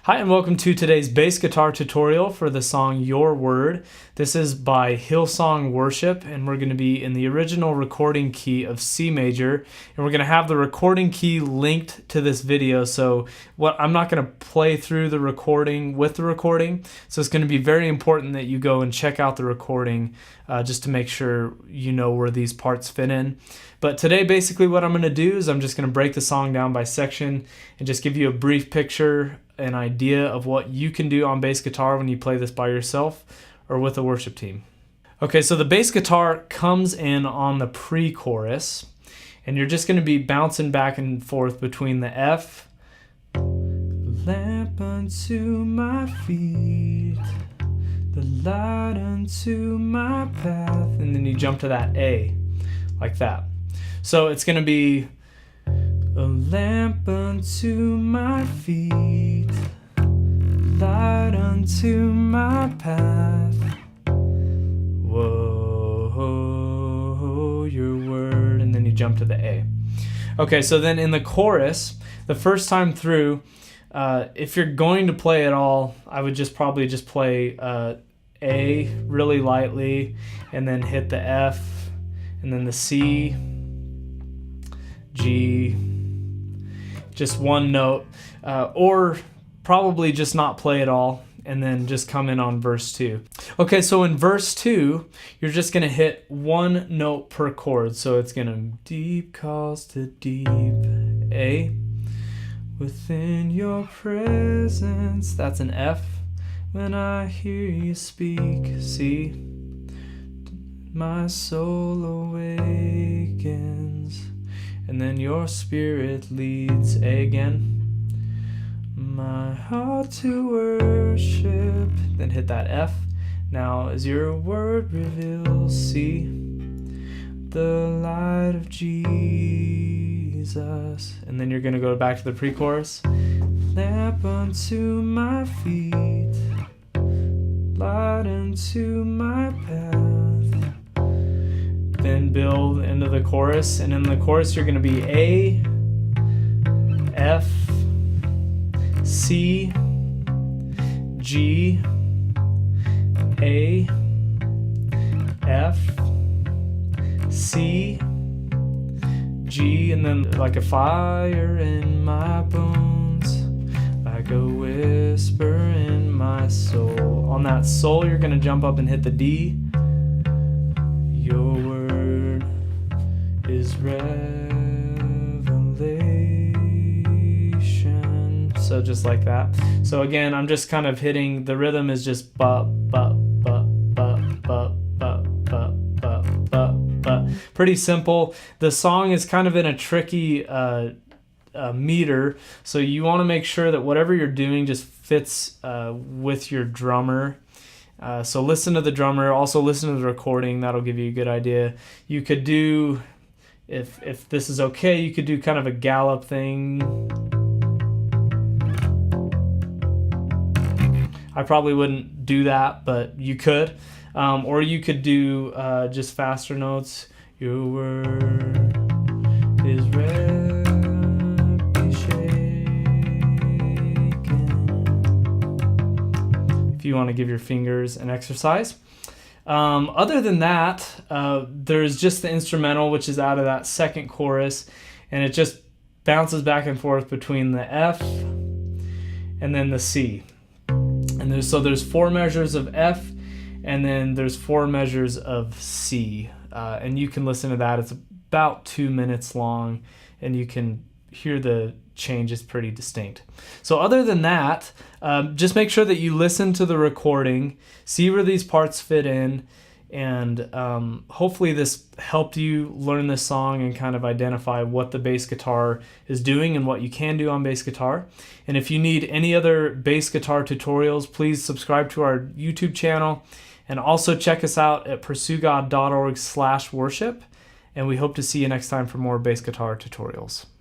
Hi and welcome to today's bass guitar tutorial for the song Your Word. This is by Hillsong Worship, and we're going to be in the original recording key of C major, and we're going to have the recording key linked to this video. So I'm not going to play through the recording with the recording, so it's going to be very important that you go and check out the recording just to make sure you know where these parts fit in. But today, basically what I'm going to do is I'm just going to break the song down by section and just give you a brief picture, an idea of what you can do on bass guitar when you play this by yourself or with a worship team. Okay, so the bass guitar comes in on the pre-chorus, and you're just going to be bouncing back and forth between the F, lamp unto my feet, the light unto my path, and then you jump to that A, like that. So it's going to be a lamp unto my feet, light unto my path. Whoa, your word. And then you jump to the A. Okay, so then in the chorus, the first time through, if you're going to play at all, I would probably just play A really lightly, and then hit the F, and then the C, G, just one note, or probably just not play at all and then just come in on verse 2. Okay, so in verse 2, you're just going to hit one note per chord. So it's going to deep calls to deep, A, within your presence, that's an F, when I hear you speak, C, my soul awakens, and then your spirit leads, A again, my heart to worship, then hit that F. Now as your word reveals, C, the light of Jesus, and then you're going to go back to the pre-chorus, lamp unto my feet, light unto my path. Then build into the chorus, and in the chorus you're going to be A, F, C, G, A, F, C, G, and then like a fire in my bones, like a whisper in my soul. On that soul you're going to jump up and hit the D. Your word is revelation. So just like that. So again, I'm just kind of hitting, the rhythm is just ba ba ba ba ba ba ba ba ba ba. Pretty simple. The song is kind of in a tricky meter, so you want to make sure that whatever you're doing just fits with your drummer. So listen to the drummer, also listen to the recording, that'll give you a good idea. You could do, if this is okay, you could do kind of a gallop thing. I probably wouldn't do that, but you could. Or you could do just faster notes. Your word is if you want to give your fingers an exercise. Other than that, there's just the instrumental, which is out of that second chorus, and it just bounces back and forth between the F and then the C. And there's 4 measures of F, and then there's 4 measures of C. And you can listen to that. It's about 2 minutes long, and you can hear the change is pretty distinct. So other than that, just make sure that you listen to the recording, see where these parts fit in, and hopefully this helped you learn this song and kind of identify what the bass guitar is doing and what you can do on bass guitar. And if you need any other bass guitar tutorials, please subscribe to our YouTube channel, and also check us out at PursueGOD.org/worship, and we hope to see you next time for more bass guitar tutorials.